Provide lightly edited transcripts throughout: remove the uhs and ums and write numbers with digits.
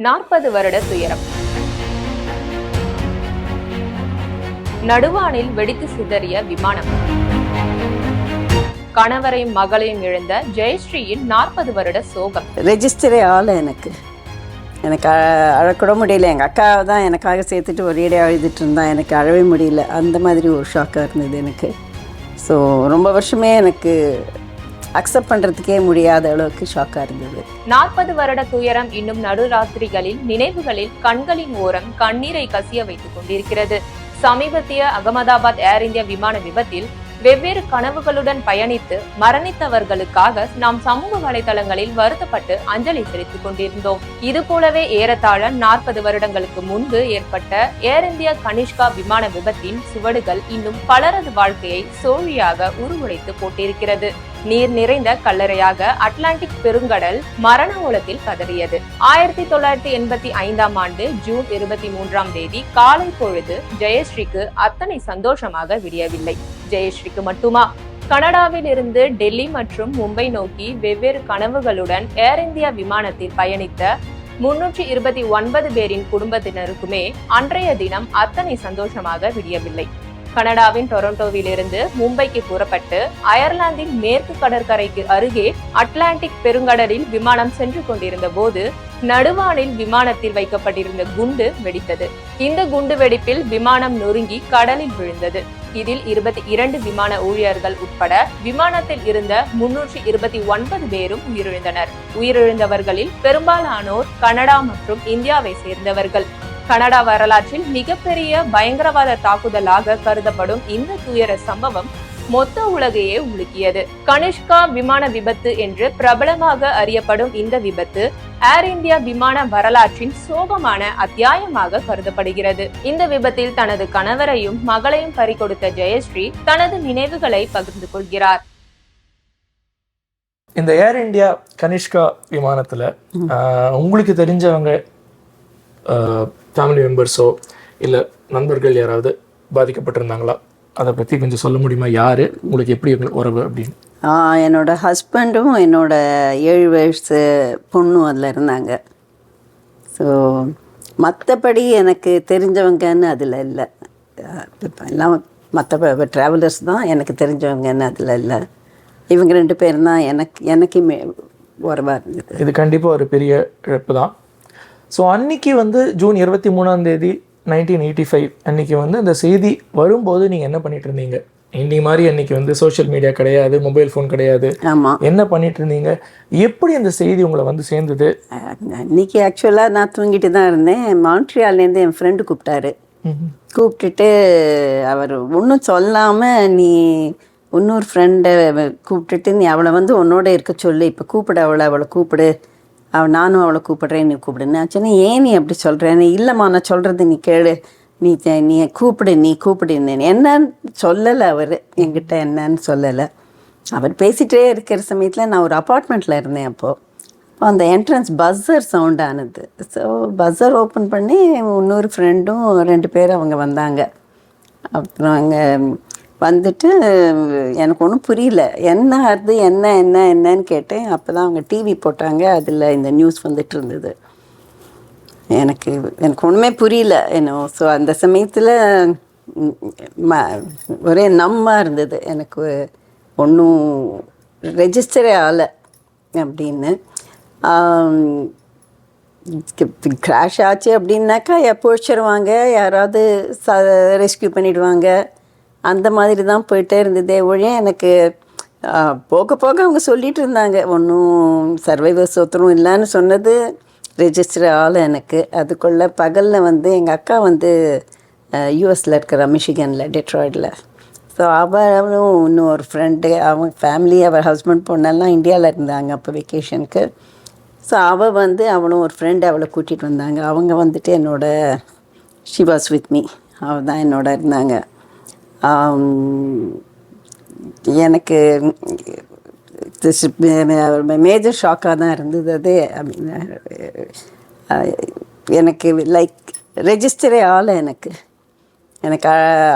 40 வருட துயரம். நடுவானில் வெடித்து சிதறிய விமானம். கணவரையும் மகளையும் இழந்த ஜெயஸ்ரீயின் 40 வருட சோகம். ரெஜிஸ்டரே ஆளை எனக்கு அழக்கூட முடியல. எங்கள் அக்காவை தான் எனக்காக சேர்த்துட்டு ஒரேடியாக அழுதுட்டு இருந்தான். எனக்கு அழவே முடியல. அந்த மாதிரி ஒரு ஷாக்காக இருந்தது எனக்கு. ஸோ ரொம்ப வருஷமே எனக்கு அக்செப்ட் பண்ணுறதுக்கே முடியாத அளவுக்கு ஷாக்காக இருந்தது. 40 வருட துயரம் இன்னும் நடுராத்திரிகளில் நினைவுகளில் கண்களின் ஓரம் கண்ணீரை கசிய வைத்துக் கொண்டிருக்கிறது. சமீபத்திய அகமதாபாத் ஏர் இந்தியா விமான விபத்தில் வெவ்வேறு கனவுகளுடன் பயணித்து மரணித்தவர்களுக்காக நாம் சமூக வலைதளங்களில் வருத்தப்பட்டு அஞ்சலி செலுத்திக் கொண்டிருந்தோம். இது போலவே ஏறத்தாழ 40 வருடங்களுக்கு முன்பு ஏற்பட்ட ஏர் இந்தியா கனிஷ்கா விமான விபத்தின் சுவடுகள் இன்னும் பலரது வாழ்க்கையை சோழியாக உருகுலைத்து போட்டிருக்கிறது. நீர் நிறைந்த கல்லறையாக அட்லாண்டிக் பெருங்கடல் மரண ஓலத்தில் கதறியது. 1985 ஆண்டு ஜூன் 23 காலை பொழுது ஜெயஸ்ரீக்கு அத்தனை சந்தோஷமாக விடியவில்லை. ஜெயஸ்ரீக்கு மட்டுமா? கனடாவில் இருந்து டெல்லி மற்றும் மும்பை நோக்கி வெவ்வேறு கனவுகளுடன் ஏர் இந்தியா விமானத்தில் பயணித்த 329 பேரின் குடும்பத்தினருக்குமே அன்றைய தினம் அத்தனை சந்தோஷமாக விடியவில்லை. கனடாவின் டொரண்டோவில் இருந்து மும்பைக்கு புறப்பட்டு அயர்லாந்தின் மேற்கு கடற்கரைக்கு அருகே அட்லாண்டிக் பெருங்கடலில் விமானம் சென்று கொண்டிருந்த போது நடுவானில் விமானத்தில் வைக்கப்பட்டிருந்த குண்டு வெடித்தது. இந்த குண்டு வெடிப்பில் விமானம் நொறுங்கி கடலில் விழுந்தது. இதில் 22 விமான ஊழியர்கள் உட்பட விமானத்தில் இருந்த 329 பேரும் உயிரிழந்தனர். உயிரிழந்தவர்களில் பெரும்பாலானோர் கனடா மற்றும் இந்தியாவை சேர்ந்தவர்கள். கனடா வரலாற்றில் மிகப்பெரிய பயங்கரவாத தாக்குதலாக கருதப்படும் இந்த துயர சம்பவம் மொத்த உலகையே உலுக்கியது. கனிஷ்கா விமான விபத்து என்று பிரபலமாக அறியப்படும் இந்த விபத்து ஏர் இந்தியா விமான வரலாற்றின் சோகமான அத்தியாயமாக கருதப்படுகிறது. இந்த விபத்தில் தனது கணவரையும் மகளையும் பறிகொடுத்த ஜெயஸ்ரீ தனது நினைவுகளை பகிர்ந்து கொள்கிறார். இந்த ஏர் இந்தியா கனிஷ்கா விமானத்துல உங்களுக்கு தெரிஞ்சவங்க ஃபேமிலி மெம்பர்ஸோ இல்லை நண்பர்கள் யாராவது பாதிக்கப்பட்டிருந்தாங்களா? அதை பற்றி கொஞ்சம் சொல்ல முடியுமா? யார் உங்களுக்கு எப்படி உறவு அப்படின்னு? என்னோட ஹஸ்பண்டும் என்னோட 7 வயசு பொண்ணும் அதில் இருந்தாங்க. ஸோ மற்றபடி எனக்கு தெரிஞ்சவங்கன்னு அதில் இல்லை. எல்லாம் மற்ற ட்ராவலர்ஸ் தான் எனக்கு தெரிஞ்சவங்கன்னு அதில் இல்லை. இவங்க 2 பேரும் தான் எனக்குமே உறவாக இருந்தது. இது கண்டிப்பாக ஒரு பெரிய இழப்பு தான். ஸோ அன்னைக்கு ஜூன் 23 1985 அன்னைக்கு அந்த செய்தி வரும்போது நீங்கள் என்ன பண்ணிட்டு இருந்தீங்க? இன்னைக்கு மாதிரி அன்னைக்கு சோஷியல் மீடியா கிடையாது, மொபைல் ஃபோன் கிடையாது. ஆமாம். என்ன பண்ணிட்டு இருந்தீங்க? எப்படி அந்த செய்தி உங்களை சேர்ந்தது? அன்னைக்கு ஆக்சுவலாக நான் தூங்கிட்டு தான் இருந்தேன். மான்ட்ரியால்லேருந்து என் ஃப்ரெண்டு கூப்பிட்டுட்டு அவர் ஒன்றும் சொல்லாமல், நீ இன்னொரு ஃப்ரெண்டை கூப்பிட்டுட்டு நீ அவளை உன்னோட இருக்க சொல்லு, இப்போ கூப்பிடு, அவளை கூப்பிடு, நானும் அவளை கூப்பிடுறேன், நீ கூப்பிடுன்னு ஆச்சுன்னா, ஏன் நீ அப்படி சொல்கிறேன்னு, இல்லைம்மா நான் சொல்கிறது நீ கேளு, நீ கூப்பிடுன்னு என்னன்னு சொல்லலை. அவர் என்கிட்ட என்னன்னு சொல்லலை. அவர் பேசிகிட்டே இருக்கிற சமயத்தில் நான் ஒரு அப்பார்ட்மெண்ட்டில் இருந்தேன். அப்போது அந்த என்ட்ரன்ஸ் பஸ்ஸர் சவுண்ட் ஆனது. ஸோ பஸ்ஸர் ஓப்பன் பண்ணி இன்னொரு ஃப்ரெண்டும் 2 பேர் அவங்க வந்தாங்க. அப்புறம் அங்கே வந்துட்டு எனக்கு ஒன்றும் புரியல, என்ன அது என்னன்னு கேட்டேன். அப்போ தான் அவங்க டிவி போட்டாங்க, அதில் இந்த நியூஸ் வந்துட்டு இருந்தது. எனக்கு ஒன்றுமே புரியல என்ன. ஸோ அந்த சமயத்தில் ஒரே நம்மாக இருந்தது. எனக்கு ஒன்றும் ரெஜிஸ்டரே ஆகலை அப்படின்னு. கிராஷ் ஆச்சு அப்படின்னாக்கா போயிடுச்சிருவாங்க, யாராவது ரெஸ்கியூ பண்ணிவிடுவாங்க, அந்த மாதிரி தான் போயிட்டே இருந்ததே ஒழிய எனக்கு போக போக அவங்க சொல்லிகிட்டு இருந்தாங்க, ஒன்றும் சர்வைவர்ஸ் ஒருத்தரும் இல்லைன்னு சொன்னது ரெஜிஸ்டர் ஆள் எனக்கு. அதுக்குள்ளே பகலில் எங்கள் அக்கா யூஎஸில் இருக்கிற மிஷிகனில் டெட்ராய்டில். ஸோ அவளும் இன்னும் ஒரு ஃப்ரெண்டு, அவங்க ஃபேமிலி, அவர் ஹஸ்பண்ட் பொண்ணெல்லாம் இந்தியாவில் இருந்தாங்க அப்போ வெக்கேஷனுக்கு. ஸோ அவளும் ஒரு ஃப்ரெண்டு அவளை கூட்டிகிட்டு வந்தாங்க. அவங்க என்னோட ஷி வாஸ் வித் மீ, அவள் தான் என்னோட இருந்தாங்க. எனக்கு மேஜர் ஷாக்காக தான் இருந்தது அது. எனக்கு லைக் ரெஜிஸ்டரே ஆளை எனக்கு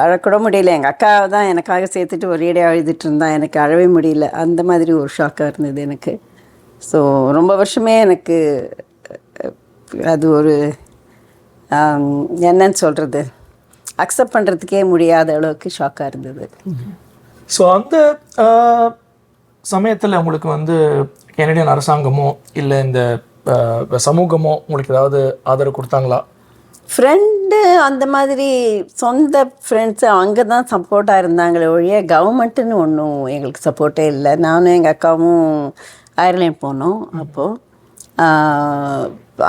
அழக்கூட முடியல. எங்கள் அக்காவை தான் எனக்காக சேர்த்துட்டு ஒரேடியாக அழுதுட்டு இருந்தான். எனக்கு அழவே முடியல. அந்த மாதிரி ஒரு ஷாக்காக இருந்தது எனக்கு. ஸோ ரொம்ப வருஷமே எனக்கு அது ஒரு என்னன்னு சொல்கிறது, அக்செப்ட் பண்ணுறதுக்கே முடியாத அளவுக்கு ஷாக்காக இருந்தது. ஸோ அந்த சமயத்தில் உங்களுக்கு வந்து கெனடியன் அரசாங்கமோ இல்லை இந்த சமூகமோ உங்களுக்கு ஏதாவது ஆதரவு கொடுத்தாங்களா? ஃப்ரெண்டு அந்த மாதிரி சொந்த ஃப்ரெண்ட்ஸு அங்கே தான் சப்போர்ட்டாக இருந்தாங்களே ஒழிய கவர்மெண்ட்டுன்னு ஒன்றும் எங்களுக்கு சப்போர்ட்டே இல்லை. நானும் எங்கள் அக்காவும் அயர்லாண்ட் போனோம். அப்போது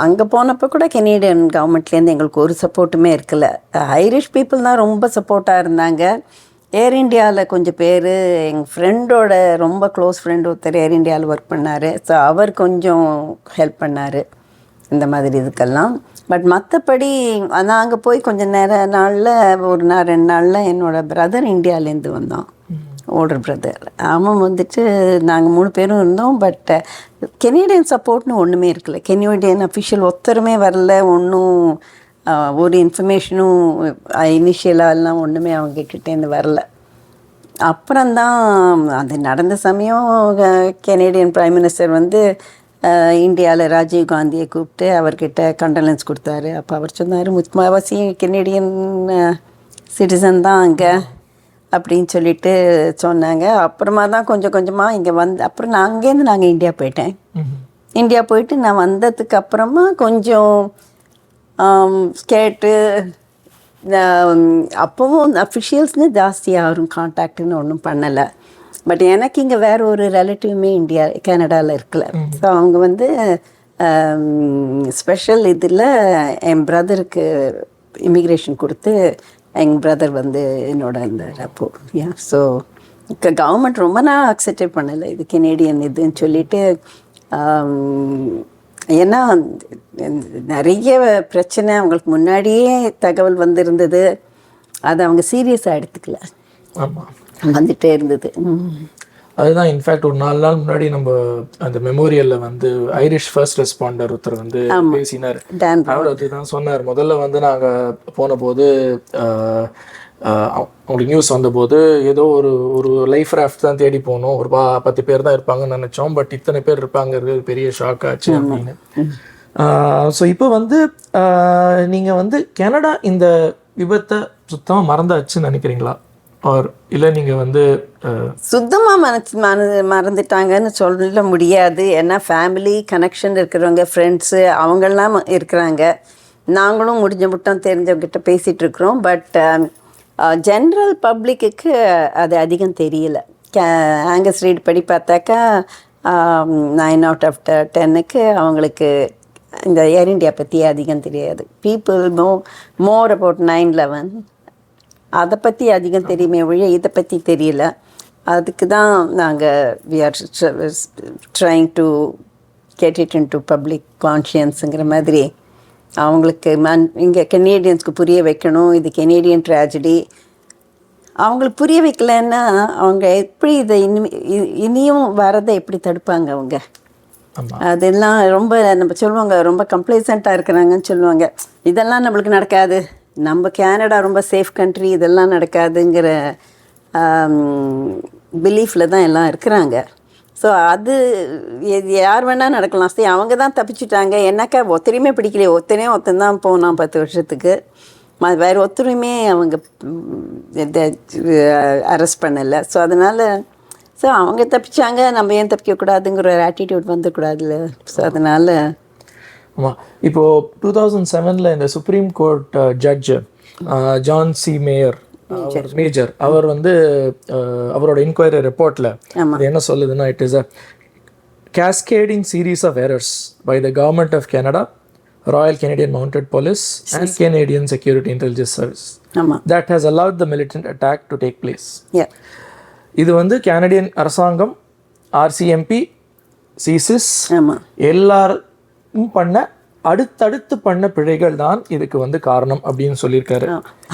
அங்கே போனப்போ கூட கெனடியன் கவர்மெண்ட்லேருந்து எங்களுக்கு ஒரு சப்போர்ட்டுமே இருக்கல. ஐரிஷ் பீப்புள் தான் ரொம்ப சப்போர்ட்டாக இருந்தாங்க. ஏர் இண்டியாவில் கொஞ்சம் பேர், எங்கள் ஃப்ரெண்டோட ரொம்ப க்ளோஸ் ஃப்ரெண்ட் ஒருத்தர் ஏர் இண்டியாவில் ஒர்க் பண்ணார். ஸோ அவர் கொஞ்சம் ஹெல்ப் பண்ணார் இந்த மாதிரி இதுக்கெல்லாம். பட் மற்றபடி நாங்கள் போய் கொஞ்சம் நாளில் ஒரு 2 நாளில் என்னோடய பிரதர் இந்தியாவிலேருந்து வந்தான், ஓல்டர் பிரதர். அவன் வந்துட்டு நாங்கள் 3 பேரும் இருந்தோம். பட் கெனடியன் சப்போர்ட்னு ஒன்றுமே இருக்கல. கெனடியன் அஃபிஷியல் ஒருத்தருமே வரல. ஒன்றும் ஒரு இன்ஃபர்மேஷனும் இனிஷியலாலாம் ஒன்றுமே அவங்கக்கிட்டேருந்து வரல. அப்புறம்தான் அது நடந்த சமயம் கெனடியன் பிரைம் மினிஸ்டர் வந்து இந்தியாவில் ராஜீவ் காந்தியை கூப்பிட்டு அவர்கிட்ட கண்டலன்ஸ் கொடுத்தாரு. அப்போ அவர் சொன்னார், முக்கால்வாசி கெனடியன் சிட்டிசன் தான் அங்கே அப்படின்னு சொல்லிட்டு சொன்னாங்க. அப்புறமா தான் கொஞ்சம் கொஞ்சமாக இங்கே அப்புறம் அங்கேருந்து நாங்கள் இந்தியா போயிட்டேன். இந்தியா போயிட்டு நான் வந்ததுக்கு அப்புறமா கொஞ்சம் கேட்டு அப்போவும் அஃபிஷியல்ஸ்னு ஜாஸ்தி யாரும் கான்டாக்டுன்னு ஒன்றும் பண்ணலை. பட் எனக்கு இங்கே வேறு ஒரு ரிலேட்டிவுமே கனடாவில் இருக்கல. ஸோ அவங்க வந்து ஸ்பெஷல் இதில் என் பிரதருக்கு இமிக்ரேஷன் கொடுத்து எங்கள் பிரதர் வந்து என்னோட இந்த ரப்போ ஸோ கவர்மெண்ட் ரொம்ப நாள் அக்செப்டே பண்ணலை இது கெனடியன் இதுன்னு சொல்லிட்டு. ஏன்னா நிறைய பிரச்சனை அவங்களுக்கு முன்னாடியே தகவல் வந்திருந்தது. அதை அவங்க சீரியஸாக எடுத்துக்கல, வந்துட்டே இருந்தது. அதுதான் இன்ஃபேக்ட் ஒரு 4 நாள் முன்னாடி நம்ம அந்த மெமோரியலில் வந்து ஐரிஷ் ஃபர்ஸ்ட் ரெஸ்பாண்டர் ஒருத்தர் வந்து பேசினார். அவர் அதுதான் சொன்னார், முதல்ல வந்து நாங்கள் போன போது அவங்களுக்கு நியூஸ் வந்தபோது ஏதோ ஒரு லைஃப் ராஃப்ட் தான் தேடி போனோம், ஒரு 10 பேர் தான் இருப்பாங்கன்னு நினச்சோம், பட் இத்தனை பேர் இருப்பாங்கிறது பெரிய ஷாக் ஆச்சு அப்படின்னு. ஸோ இப்போ வந்து நீங்கள் வந்து கனடா இந்த விபத்தை சுத்தமாக மறந்தாச்சுன்னு நினைக்கிறீங்களா? ஆர் இல்லை நீங்கள் வந்து சுத்தமாக மறந்துட்டாங்கன்னு சொல்ல முடியாது. ஏன்னா ஃபேமிலி கனெக்ஷன் இருக்கிறவங்க, ஃப்ரெண்ட்ஸு அவங்கெல்லாம் இருக்கிறாங்க. நாங்களும் முடிஞ்ச மட்டும் தெரிஞ்சவங்ககிட்ட பேசிகிட்டு இருக்கிறோம். பட் ஜென்ரல் பப்ளிக்கு அது அதிகம் தெரியல. ஆங்கஸ் ரீட் படி பார்த்தாக்கா 9 out of 10க்கு அவங்களுக்கு இந்த ஏர் இண்டியா பற்றி அதிகம் தெரியாது. பீப்புள் மோர் அபவுட் 9/11 அதை பற்றி அதிகம் தெரியுமே ஒழிய இதை பற்றி தெரியல. அதுக்கு தான் நாங்கள் we are trying to get it in to public கான்ஷியன்ஸுங்கிற மாதிரி அவங்களுக்கு இங்கே கெனேடியன்ஸ்க்கு புரிய வைக்கணும். இது கெனேடியன் ட்ராஜடி. அவங்களுக்கு புரிய வைக்கலன்னா அவங்க எப்படி இதை இனியும் வரதை எப்படி தடுப்பாங்க அவங்க? அதெல்லாம் ரொம்ப நம்ம சொல்லுவாங்க, ரொம்ப கம்ப்ளேசண்ட்டாக இருக்கிறாங்கன்னு சொல்லுவாங்க. இதெல்லாம் நம்மளுக்கு நடக்காது, நம்ம கனடா ரொம்ப சேஃப் கண்ட்ரி, இதெல்லாம் நடக்காதுங்கிற பிலீஃபில் தான் எல்லாம் இருக்கிறாங்க. ஸோ அது யார் வேணால் நடக்கலாம். சரி, அவங்க தான் தப்பிச்சுட்டாங்க. என்னக்கா ஒத்தரையுமே பிடிக்கலையே, ஒருத்தன் தான் போனான் 10 வருஷத்துக்கு. வேறு ஒத்தரையுமே அவங்க அரெஸ்ட் பண்ணலை. ஸோ அதனால் அவங்க தப்பிச்சாங்க, நம்ம ஏன் தப்பிக்கக்கூடாதுங்கிற ஒரு ஆட்டிடியூட் வந்துக்கூடாதுல்ல. ஸோ அதனால் ஆமாம். இப்போது 2007 இந்த supreme court judge John C Major அவர் வந்து அவரோட இன்கொயரி ரிப்போர்ட்டில் என்ன சொல்லுதுன்னா, it is a cascading series of errors by the government of Canada, Royal Canadian Mounted Police and Canadian Security Intelligence Service that has allowed the militant attack to take place. இது வந்து Canadian அரசாங்கம், RCMP, CSIS எல்லாரும் அடுத்தடுத்து பண்ண பிழைகள் தான் இதுக்கு வந்து காரணம் அப்படின்னு சொல்லியிருக்காரு.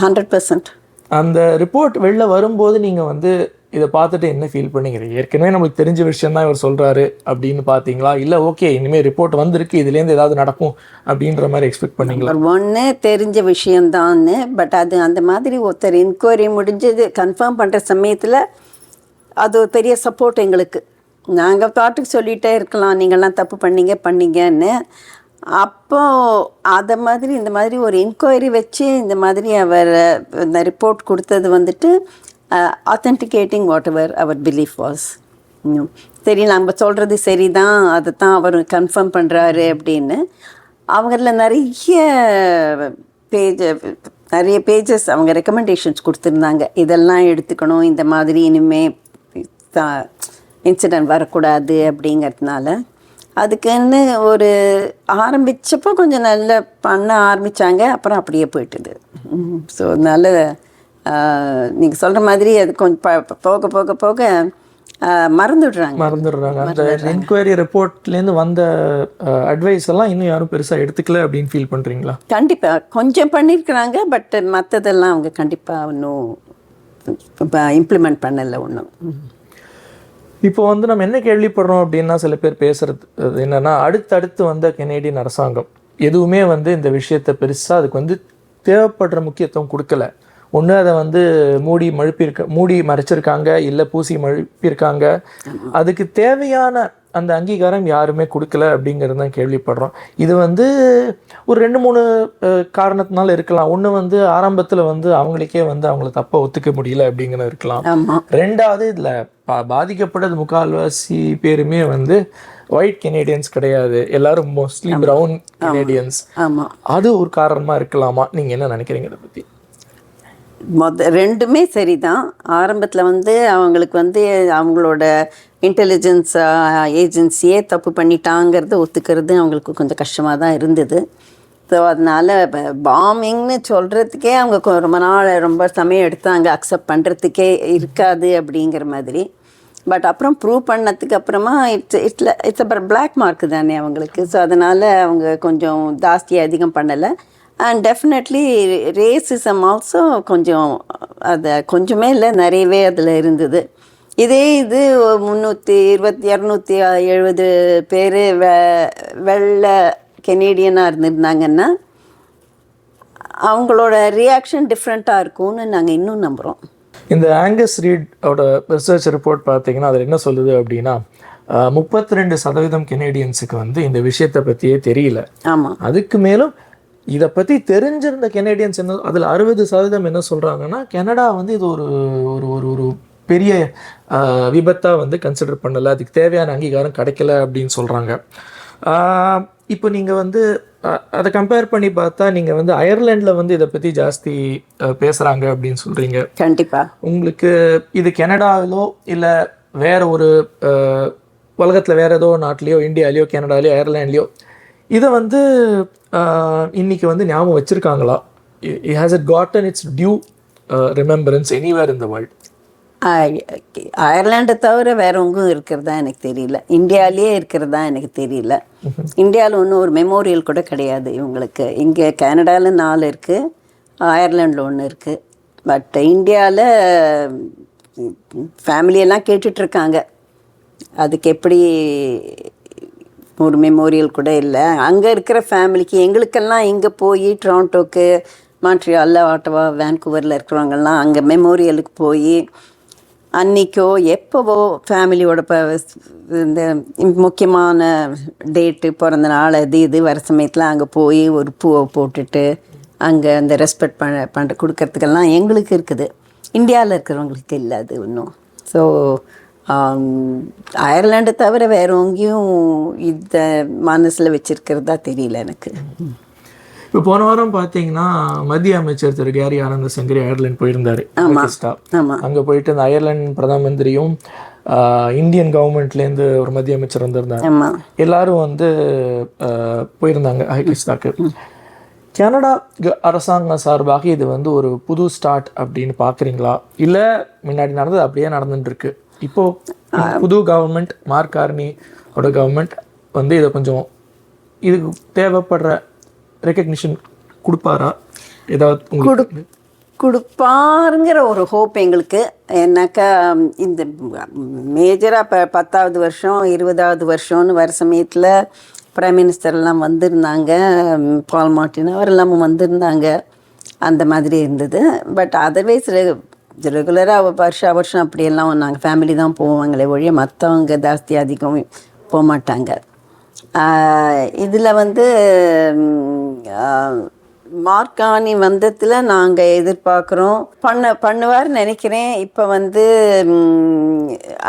100%. அந்த ரிப்போர்ட் வெளில வரும்போது நீங்கள் வந்து இதை பார்த்துட்டு என்ன ஃபீல் பண்ணீங்க? ஏற்கனவே நம்மளுக்கு தெரிஞ்ச விஷயம் தான் இவர் சொல்கிறாரு அப்படின்னு பார்த்தீங்களா, இல்லை ஓகே இனிமேல் ரிப்போர்ட் வந்திருக்கு இதுலேருந்து ஏதாவது நடக்கும் அப்படின்ற மாதிரி எக்ஸ்பெக்ட் பண்ணீங்களா? ஒன்று தெரிஞ்ச விஷயந்தான்னு, பட் அது அந்த மாதிரி ஒருத்தர் என்கொயரி முடிஞ்சது கன்ஃபார்ம் பண்ணுற சமயத்தில் அது ஒரு பெரிய சப்போர்ட் எங்களுக்கு. நாங்கள் பாட்டுக்கு சொல்லிகிட்டே இருக்கலாம், நீங்கள்லாம் தப்பு பண்ணீங்கன்னு. அப்போ அதை மாதிரி இந்த மாதிரி ஒரு என்கொயரி வச்சு இந்த மாதிரி அவர் இந்த ரிப்போர்ட் கொடுத்தது வந்துட்டு ஆத்தென்டிகேட்டிங் வாட் எவர் அவர் பிலீஃப் வாஸ். சரி, நம்ம சொல்கிறது சரிதான், அதை தான் அவர் கன்ஃபார்ம் பண்ணுறாரு அப்படின்னு. அவங்களில் நிறைய பேஜஸ் அவங்க ரெக்கமெண்டேஷன்ஸ் கொடுத்துருந்தாங்க. இதெல்லாம் எடுத்துக்கணும், இந்த மாதிரி இனிமே இன்சிடெண்ட் வரக்கூடாது அப்படிங்கிறதுனால. அதுக்குன்னு ஒரு ஆரம்பித்தப்போ கொஞ்சம் நல்லா பண்ண ஆரம்பித்தாங்க, அப்புறம் அப்படியே போயிட்டுது. ஸோ அதனால் நீங்கள் சொல்கிற மாதிரி அது கொஞ்சம் போக போக போக மறந்துடுறாங்க. அந்த என்கொயரி ரிப்போர்ட்லேருந்து வந்த அட்வைஸ் எல்லாம் இன்னும் யாரும் பெருசாக எடுத்துக்கல அப்படின்னு ஃபீல் பண்ணுறீங்களா? கண்டிப்பாக கொஞ்சம் பண்ணியிருக்கிறாங்க, பட் மற்றதெல்லாம் அவங்க கண்டிப்பாக இன்னும் இம்ப்ளிமெண்ட் பண்ணலை ஒன்றும். இப்போ வந்து நம்ம என்ன கேள்விப்படுறோம் அப்படின்னா, சில பேர் பேசுகிறது என்னென்னா, அடுத்தடுத்து வந்த கெனேடியன் அரசாங்கம் எதுவுமே வந்து இந்த விஷயத்தை பெருசாக அதுக்கு வந்து தேவைப்படுற முக்கியத்துவம் கொடுக்கல. ஒன்று அதை வந்து மூடி மறைச்சிருக்காங்க, இல்லை பூசி மழுப்பியிருக்காங்க. அதுக்கு தேவையான அந்த அங்கீகாரம் யாருமே கொடுக்கல அப்படிங்கிறது தான் கேள்விப்படுறோம். இது வந்து ஒரு 2-3 காரணத்தினால இருக்கலாம். ஒன்று வந்து ஆரம்பத்தில் வந்து அவங்களுக்கே வந்து அவங்கள தப்ப ஒத்துக்க முடியல அப்படிங்கிறது இருக்கலாம். ரெண்டாவது இதில் பாதிக்கப்படுறது முக்கால்வாசி பேருமே வந்து ஒயிட் கெனேடியன்ஸ் கிடையாது, எல்லாரும் மோஸ்ட்லி ப்ரௌன் கெனேடியன்ஸ். அது ஒரு காரணமாக இருக்கலாமா? நீங்கள் என்ன நினைக்கிறீங்க இதை பற்றி? ரெண்டுமே சரிதான். ஆரம்பத்தில் வந்து அவங்களுக்கு வந்து அவங்களோட இன்டெலிஜென்ஸ் ஏஜென்சியே தப்பு பண்ணிட்டாங்கிறது ஒத்துக்கிறது அவங்களுக்கு கொஞ்சம் கஷ்டமாக தான் இருந்தது. ஸோ அதனால் பாம்பிங்னு சொல்கிறதுக்கே அவங்க ரொம்ப நாள் ரொம்ப சமயம் எடுத்தாங்க அக்செப்ட் பண்ணுறதுக்கே இருக்காது அப்படிங்கிற மாதிரி. பட் அப்புறம் ப்ரூவ் பண்ணதுக்கு அப்புறமா இட்ஸ் அப்புறம் பிளாக் மார்க்கு தானே அவங்களுக்கு. ஸோ அதனால் அவங்க கொஞ்சம் அதிகம் பண்ணலை. அண்ட் டெஃபினெட்லி ரேசிசம் ஆல்சோ கொஞ்சம் அதை கொஞ்சமே இல்லை, நிறையவே அதில் இருந்தது. இது 270 பேர் வெள்ளை கெனேடியனாக இருந்திருந்தாங்கன்னா அவங்களோட ரியாக்ஷன் டிஃப்ரெண்ட்டாக இருக்கும்னு நாங்கள் இன்னும் நம்புகிறோம். இந்த ஆங்கஸ் ரீடோட ரிசர்ச் ரிப்போர்ட் பார்த்தீங்கன்னா அதில் என்ன சொல்லுது அப்படின்னா, 32% கெனேடியன்ஸுக்கு வந்து இந்த விஷயத்தை பற்றியே தெரியல. ஆமாம். அதுக்கு மேலும் இதை பற்றி தெரிஞ்சிருந்த கெனேடியன்ஸ் என்ன, அதில் 60% என்ன சொல்கிறாங்கன்னா, கனடா வந்து இது ஒரு ஒரு ஒரு பெரிய விபத்தாக வந்து கன்சிடர் பண்ணலை, அதுக்கு தேவையான அங்கீகாரம் கிடைக்கல அப்படின்னு சொல்கிறாங்க. இப்போ நீங்கள் வந்து அதை கம்பேர் பண்ணி பார்த்தா நீங்கள் வந்து அயர்லாண்டில் வந்து இதை பற்றி ஜாஸ்தி பேசுகிறாங்க அப்படின்னு சொல்கிறீங்க. கண்டிப்பாக உங்களுக்கு இது கனடாவிலோ இல்லை வேற ஒரு உலகத்தில் வேறு ஏதோ நாட்டிலையோ, இந்தியாலேயோ, கனடாலேயோ, அயர்லாண்ட்லேயோ இதை வந்து இன்னைக்கு வந்து ஞாபகம் வச்சுருக்காங்களா? Has it gotten its due remembrance anywhere in the world? அயர்லாண்டை தவிர வேற எங்கும் இருக்கிறதா எனக்கு தெரியல. இந்தியாவிலேயே இருக்கிறதா எனக்கு தெரியல. இந்தியாவில் ஒன்றும் ஒரு மெமோரியல் கூட கிடையாது இவங்களுக்கு. இங்கே கனடாவில் 4 இருக்குது, அயர்லாண்டில் 1 இருக்குது. பட் இந்தியாவில் ஃபேமிலியெல்லாம் கேட்டுட்ருக்காங்க, அதுக்கு எப்படி ஒரு மெமோரியல் கூட இல்லை. அங்கே இருக்கிற ஃபேமிலிக்கு எங்களுக்கெல்லாம் இங்கே போய் டொரண்டோக்கு, மான்ட்ரியாலில், ஆட்டவா, வேன்கூவரில் இருக்கிறவங்கெல்லாம் அங்கே மெமோரியலுக்கு போய் அன்றைக்கோ எப்போவோ ஃபேமிலியோட இந்த முக்கியமான டேட்டு, பிறந்த நாள், இது வர சமயத்தில் அங்கே போய் ஒரு பூவை போட்டுட்டு அங்கே அந்த ரெஸ்பெக்ட் பண்ண கொடுக்கறதுக்கெல்லாம் எங்களுக்கு இருக்குது. இந்தியாவில் இருக்கிறவங்களுக்கு இல்லை அது இன்னும். ஸோ அயர்லாண்டை தவிர வேற எங்கேயும் இதை மனசில் வச்சிருக்கிறதா தெரியல எனக்கு. இப்போ போன வாரம் பார்த்தீங்கன்னா மத்திய அமைச்சர் திரு கேரி ஆனந்த சங்கரி அயர்லாந்து போயிருந்தாரு. அங்கே போயிட்டு அந்த அயர்லாந்து பிரதம மந்திரியும் இந்தியன் கவர்மெண்ட்லேருந்து ஒரு மத்திய அமைச்சர் வந்திருந்தாங்க. எல்லாரும் வந்து போயிருந்தாங்க ஹைகிஸ்டாக்கு. கனடா அரசாங்கம் சார்பாக இது வந்து ஒரு புது ஸ்டார்ட் அப்படின்னு பார்க்குறீங்களா, இல்லை முன்னாடி நடந்தது அப்படியே நடந்துட்டு இருக்கு? இப்போ புது கவர்மெண்ட், மார்க் கார்னியோட கவர்மெண்ட் வந்து இதை கொஞ்சம் இதுக்கு தேவைப்படுற ரெக்கக்னிஷன் கொடுப்பாரா? ஏதாவது கொடுப்பாருங்கிற ஒரு ஹோப் எங்களுக்கு. ஏன்னாக்கா இந்த மேஜராக இப்போ 10வது வருஷம் 20வது வருஷம்னு வர சமயத்தில் பிரைம் மினிஸ்டர்லாம் வந்திருந்தாங்க, பால் மார்டின் அவர் எல்லாமும் வந்திருந்தாங்க, அந்த மாதிரி இருந்தது. பட் அதர்வைஸ் ரெகுலராக வருஷம் அப்படியெல்லாம் நாங்கள் ஃபேமிலி தான் போவாங்களே ஒழிய மற்றவங்க அதிகம் போக மாட்டாங்க. இதில் வந்து மார்கானி வந்தத்தில் நாங்கள் எதிர்பார்க்குறோம் பண்ணுவார்னு நினைக்கிறேன். இப்போ வந்து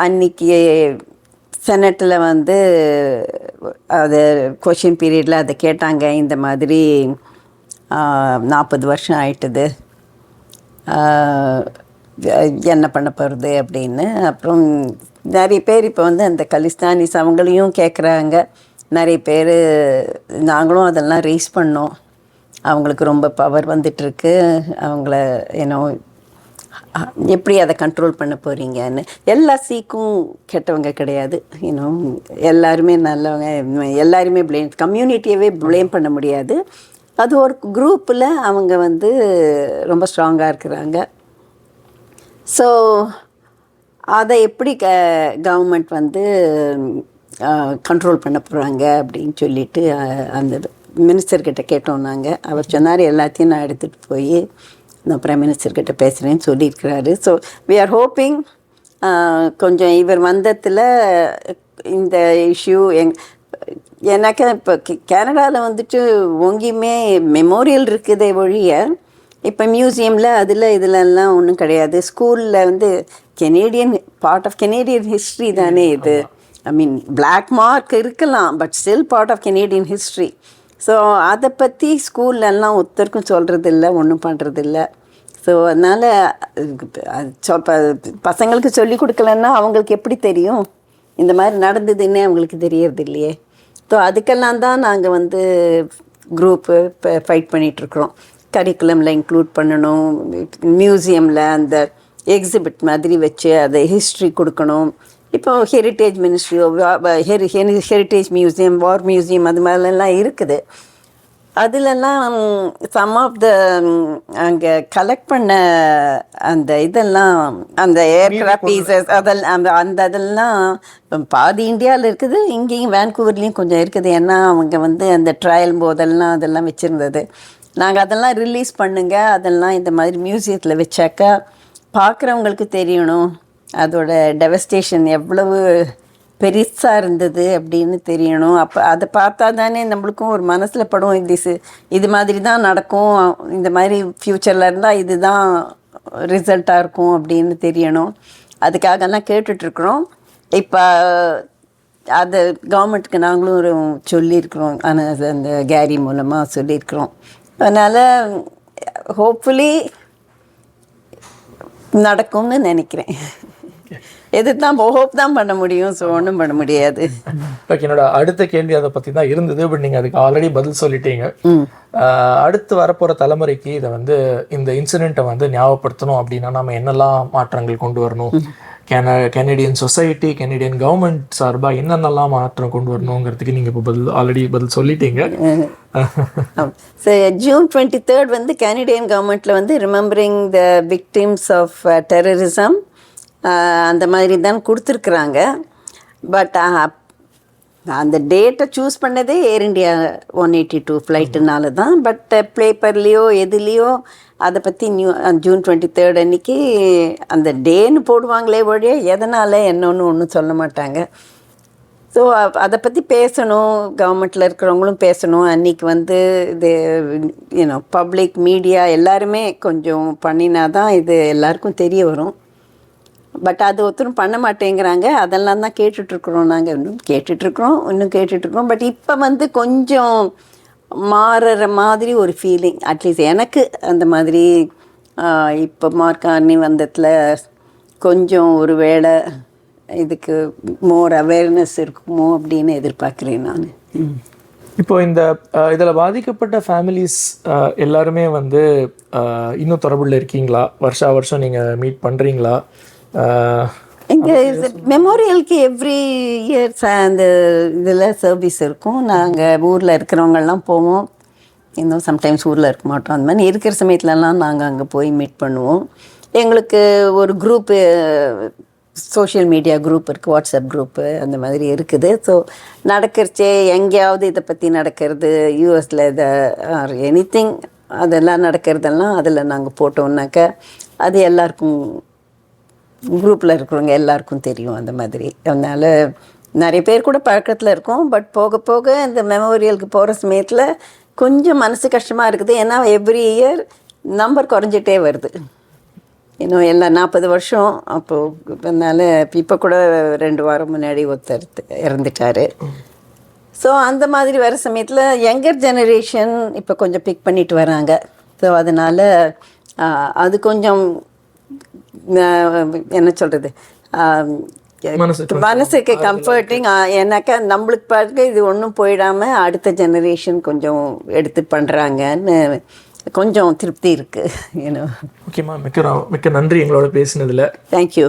அன்னைக்கு செனட்டில் வந்து அது கொஷின் பீரியடில் அதை கேட்டாங்க, இந்த மாதிரி 40 வருஷம் ஆயிட்டுது, என்ன பண்ண போகிறது அப்படின்னு. அப்புறம் நிறைய பேர் இப்போ வந்து அந்த கலிஸ்தானிஸ் அவங்களையும் கேட்குறாங்க. நிறைய பேர் நாங்களும் அதெல்லாம் ரேஸ் பண்ணோம். அவங்களுக்கு ரொம்ப பவர் வந்துட்டுருக்கு, அவங்கள எப்படி அதை கண்ட்ரோல் பண்ண போகிறீங்கன்னு. எல்லா சீக்கும் கெட்டவங்க கிடையாது, எல்லாருமே நல்லவங்க. எல்லாருமே கம்யூனிட்டியவே ப்ளேம் பண்ண முடியாது. அது ஒரு குரூப்பில் அவங்க வந்து ரொம்ப ஸ்ட்ராங்காக இருக்கிறாங்க. ஸோ அதை எப்படி கவர்மெண்ட் வந்து கண்ட்ரோல் பண்ண போகிறாங்க அப்படின்னு சொல்லிட்டு அந்த மினிஸ்டர்கிட்ட கேட்டோம் நாங்கள். அவர் சொன்னார், எல்லாத்தையும் நான் எடுத்துகிட்டு போய் நான் பிரைம் மினிஸ்டர்கிட்ட பேசுகிறேன்னு சொல்லியிருக்கிறாரு. ஸோ வி ஆர் ஹோப்பிங் கொஞ்சம் இவர் வந்ததில் இந்த இஷ்யூ எனக்கு இப்போ கனடாவில் வந்துட்டு எங்கேயுமே மெமோரியல் இருக்குதே ஒழிய இப்போ மியூசியமில் இதிலெல்லாம் ஒன்றும் கிடையாது. ஸ்கூலில் வந்து Canadian part of Canadian history தானே இது. ஐ மீன் பிளாக் மார்க் இருக்கலாம், but still part of Canadian history. So அதை பற்றி ஸ்கூல்லலாம் ஒருத்தருக்கும் சொல்கிறதில்ல, ஒன்றும் பண்ணுறதில்ல. ஸோ அதனால் பசங்களுக்கு சொல்லி கொடுக்கலன்னா அவங்களுக்கு எப்படி தெரியும் இந்த மாதிரி நடந்ததுன்னே அவங்களுக்கு தெரியறது இல்லையே. ஸோ அதுக்கெல்லாம் தான் நாங்கள் வந்து குரூப்பு இப்போ ஃபைட் பண்ணிகிட்ருக்குறோம். கரிக்குலமில் இன்க்ளூட் பண்ணணும், மியூசியமில் அந்த எக்ஸிபிட் மாதிரி வச்சு அதை ஹிஸ்ட்ரி கொடுக்கணும். இப்போ ஹெரிட்டேஜ் மினிஸ்ட்ரியோ ஹெரிட்டேஜ் மியூசியம், வார் மியூசியம் அது மாதிரிலாம் இருக்குது. அதிலெல்லாம் சம் ஆஃப் த அங்கே கலெக்ட் பண்ண அந்த இதெல்லாம் அந்த ஏர்க்ராஃப்ட் பீசஸ் அதெல்லாம் பாதி இந்தியாவில் இருக்குது, இங்கேயும் வேன்கூவர்லேயும் கொஞ்சம் இருக்குது. ஏன்னா அவங்க வந்து அந்த ட்ரையல் போதெல்லாம் அதெல்லாம் வச்சுருந்தது. நாங்கள் அதெல்லாம் ரிலீஸ் பண்ணுங்க, அதெல்லாம் இந்த மாதிரி மியூசியத்தில் வச்சாக்கா பார்க்குறவங்களுக்கு தெரியணும் அதோட டெவஸ்டேஷன் எவ்வளவு பெருசாக இருந்தது அப்படின்னு தெரியணும். அப்போ அதை பார்த்தா தானே நம்மளுக்கும் ஒரு மனசில் படும், இது மாதிரி தான் நடக்கும், இந்த மாதிரி ஃப்யூச்சரில் இருந்தால் இது தான் ரிசல்ட்டாக இருக்கும் அப்படின்னு தெரியணும். அதுக்காகலாம் கேட்டுட்ருக்குறோம். இப்போ அது கவர்மெண்ட்டுக்கு நாங்களும் சொல்லியிருக்கிறோம், ஆனால் அந்த கேரி மூலமாக சொல்லியிருக்கிறோம். அதனால் ஹோப்ஃபுல்லி நடக்கும்னு நினைக்கிறேன். எது தான் ஹோப் தான் பண்ண முடியும், ஸோ ஒன்றும் பண்ண முடியாது. ஓகே, என்னோட அடுத்த கேள்வி அதை பற்றி தான் இருந்தது, பட் நீங்கள் அதுக்கு ஆல்ரெடி பதில் சொல்லிட்டீங்க. அடுத்து வரப்போகிற தலைமுறைக்கு இதை வந்து இந்த இன்சிடெண்ட்டை வந்து ஞாபகப்படுத்தணும் அப்படின்னா நம்ம என்னெல்லாம் மாற்றங்கள் கொண்டு வரணும்? கெனடியன் சொசைட்டி, கெனடியன் கவர்மெண்ட் சார்பாக என்னென்னலாம் மாற்றம் கொண்டு வரணுங்கிறதுக்கு நீங்கள் இப்போ ஆல்ரெடி பதில் சொல்லிட்டீங்க. June 23rd வந்து கெனடியன் கவர்மெண்ட்டில் வந்து remembering the victims of terrorism அந்த மாதிரி தான் கொடுத்துருக்குறாங்க. பட் அந்த டேட்டை சூஸ் பண்ணதே ஏர் இண்டியா 182 ஃப்ளைட்டுனால தான். பட் பேப்பர்லேயோ எதுலேயோ அதை பற்றி June 23rd அன்றைக்கி அந்த டேன்னு போடுவாங்களே ஒழிய எதனால் என்னன்னு ஒன்றும் சொல்ல மாட்டாங்க. ஸோ அதை பற்றி பேசணும், கவர்மெண்ட்டில் இருக்கிறவங்களும் பேசணும். அன்றைக்கி வந்து இது பப்ளிக் மீடியா எல்லாருமே கொஞ்சம் பண்ணினா தான் இது எல்லாருக்கும் தெரிய வரும். பட் அது ஒருத்தரும் பண்ண மாட்டேங்கிறாங்க. அதெல்லாம் தான் கேட்டுட்ருக்குறோம், நாங்கள் இன்னும் கேட்டுட்ருக்குறோம். பட் இப்போ வந்து கொஞ்சம் மாறுற மாதிரி ஒரு ஃபீலிங், அட்லீஸ்ட் எனக்கு அந்த மாதிரி. இப்போ மார்கானி வந்ததில் கொஞ்சம் ஒரு வேளை இதுக்கு மோர் அவேர்னஸ் இருக்குமோ அப்படின்னு எதிர்பார்க்குறேன் நான். இப்போ இதில் பாதிக்கப்பட்ட ஃபேமிலிஸ் எல்லாருமே வந்து இன்னும் தொடர்பில் இருக்கீங்களா? வருஷம் நீங்கள் மீட் பண்ணுறீங்களா? எங்கள் மெமோரியலுக்கு எவ்ரி இயர் அந்த இதில் சர்வீஸ் இருக்கும். நாங்கள் ஊரில் இருக்கிறவங்கெல்லாம் போவோம், இன்னும் சம்டைம்ஸ் ஊரில் இருக்க மாட்டோம். அந்த மாதிரி இருக்கிற சமயத்துலலாம் நாங்கள் அங்கே போய் மீட் பண்ணுவோம். எங்களுக்கு ஒரு குரூப்பு, சோஷியல் மீடியா குரூப் இருக்குது, வாட்ஸ்அப் குரூப்பு அந்த மாதிரி இருக்குது. ஸோ நடக்கிறச்சே எங்கேயாவது இதை பற்றி நடக்கிறது, யூஎஸில் இதை எனிதிங் அதெல்லாம் நடக்கிறதெல்லாம் அதில் நாங்கள் போட்டோம்னாக்கா அது எல்லாருக்கும் குரூப்பில் இருக்கிறவங்க எல்லாருக்கும் தெரியும் அந்த மாதிரி. அதனால் நிறைய பேர் கூட பழக்கத்தில் இருக்கும். பட் போக போக இந்த மெமோரியலுக்கு போகிற சமயத்தில் கொஞ்சம் மனசு கஷ்டமாக இருக்குது. ஏன்னா எவ்ரி இயர் நம்பர் குறைஞ்சிட்டே வருது. இன்னும் எல்லாம் 40 வருஷம். அப்போது அதனால் இப்போ கூட 2 வாரம் முன்னாடி ஒருத்தர் இறந்துட்டார். ஸோ அந்த மாதிரி வர சமயத்தில் யங்கர் ஜெனரேஷன் இப்போ கொஞ்சம் பிக் பண்ணிட்டு வராங்க. ஸோ அதனால் அது கொஞ்சம் என்ன சொல்கிறது, மனசுக்கு கம்ஃபர்டிங். ஏன்னாக்கா நம்மளுக்கு பாருங்க இது ஒன்றும் போயிடாமல் அடுத்த ஜெனரேஷன் கொஞ்சம் எடுத்து பண்ணுறாங்கன்னு கொஞ்சம் திருப்தி இருக்குது. ஓகேம்மா, மிக்க நன்றி எங்களோட பேசினதில். தேங்க்யூ.